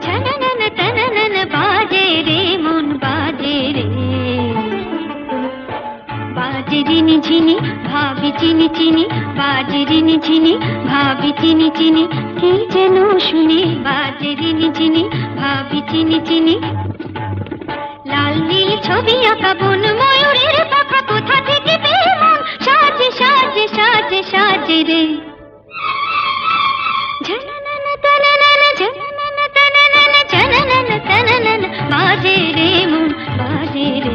ঝননন তননন বাজে রে মন বাজে রে, বাজে রিনি ঝিনি ভাবি চিনি চিনি, বাজে রিনি ঝিনি ভাবি চিনি চিনি, কি যেন শুনি বাজে রিনি ঝিনি ভাবি চিনি চিনি। লাল নীল ছবি আঁকা বন ময়ূরের পাখা কোথা থেকে পেয়ে মন সাজে সাজে সাজে সাজে রে। ঝননন তননন ঝননন তননন ঝননন তননন বাজে রে মন বাজে রে।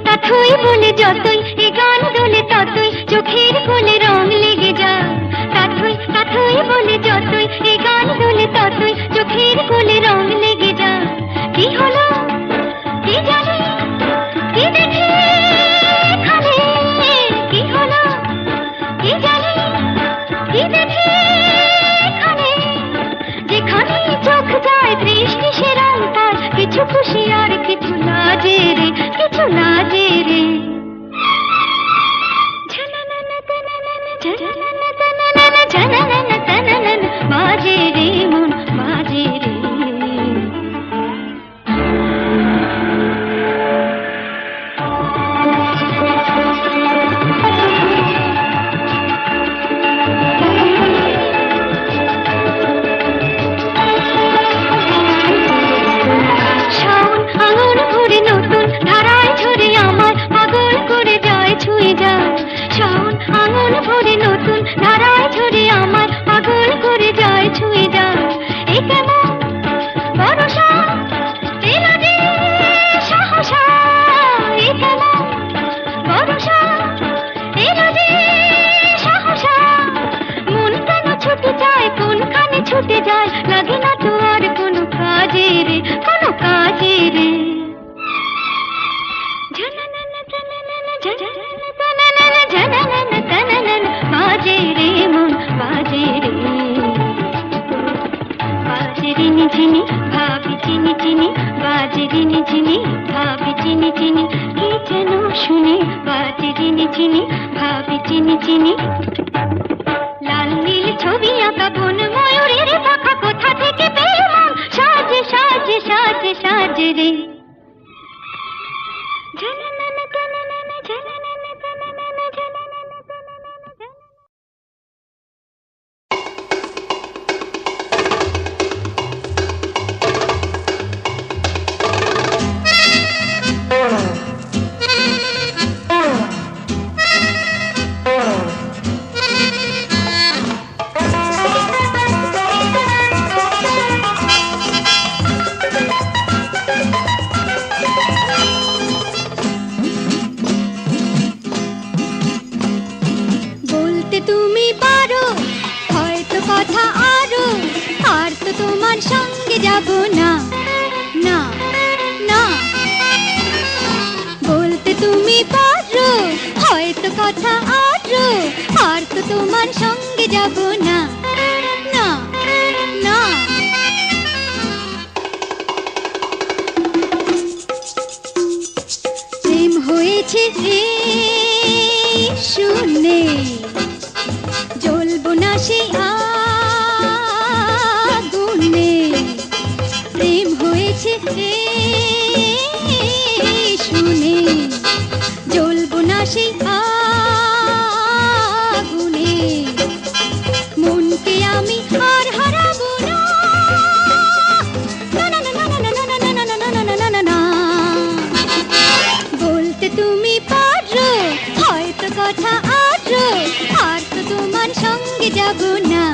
তাথই বলে যতই এ গান দোলে ততই চোখের কোলে রং লেগে যায়। তাথই বলে যতই এ গান দোলে ততই চোখের কোলে রং লেগে যায়। কি হলো কি জানি কি দেখে এখানে, কি হলো কি জানি কি দেখে এখানে, যেখানে চোখ যায় দৃষ্টি সে রং পায়, কিছু খুশি আর কিছু লাজে রে, কিছু লাজে রে। ঝননন তননন ঝননন তননন ঝননন তননন বাজে রে মন বাজে রে। শাওন আঙুর ভরে নতুন ধারায় ঝরে আমায় পাগল করে যায় ছুঁয়ে যায়। শাওন আঙুর ভরে নতুন ধারায় ঝরে আমায় পাগল করে যায় ছুঁয়ে যায়। এ কেমন ভরসা এলো যে সাহসা, এ কেমন ভরসা এলো যে সাহসা। মন কেন ছুটে যায় কোনখানে ছুটে যায়, লাগে না তো আর কোনো কাজে রে, কোনো কাজে রে। ঝননন তননন ঝননন তননন ঝননন তননন বাজে রে মন বাজে রে। বাজে রিনি ঝিনি ভাবি চিনি চিনি, বাজে রিনি ঝিনি ভাবি চিনি চিনি, কি যেন শুনি বাজে রিনি ঝিনি ভাবি চিনি চিনি। লাল নীল ছবি আঁকা বন ময়ূরের পাখা কোথা থেকে পেয়ে মন সাজে সাজে সাজে সাজে রে। ঝননন তননন ঝননন তননন ঝননন তননন। বলতে তুমি পারো হয়তো কথা আরো, আর তো তোমার সঙ্গে যাব না না না। বলতে তুমি পারো হয়তো কথা আরো, আর তো তোমার সঙ্গে যাব না না না। প্রেম হয়েছে শুনে জ্বলবো না সেই আগুনে। প্রেম হয়েছে শুনে জ্বলবো না সেই আগুনে। মনকে আমি আর হারাবো না না না না না না না না না না না না। বলতে তুমি পারো হয়তো কথা আরো, আর তো তোমার সঙ্গে যাব না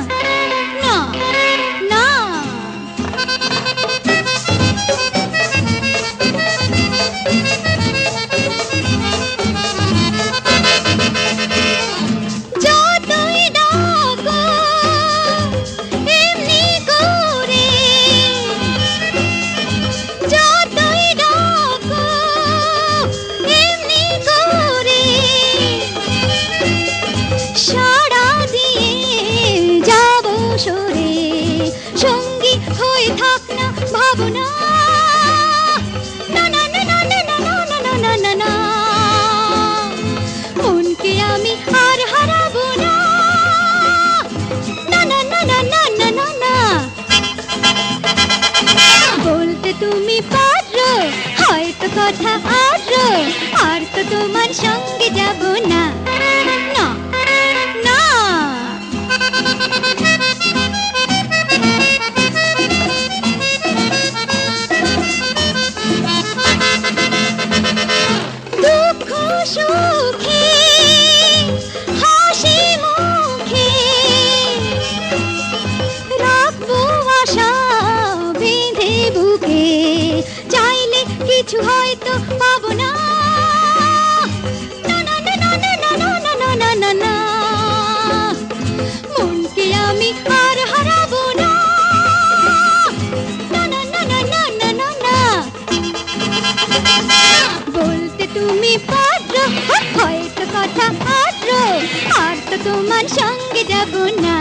না না। হয়ে থাক না ভাবনা, না না না না না না না না না না না, মনকে আমি আর হারাবো না, না না না না না না না না। বলতে তুমি পারো হয়তো কথা আরো, আর তো তোমার সঙ্গে যাব না, না না। দুঃখ সুখে হাসি মুখে রাখবো আশা বেঁধে বুকে, চাইলে কিছু হয়তো পাবো না, না না না না না না না না না না না, মনকে আমি আর হারাবো না, না না না না না না না না। বলতে তুমি পারো হয়তো কথা আরো, আর তো তোমার সঙ্গে যাব না।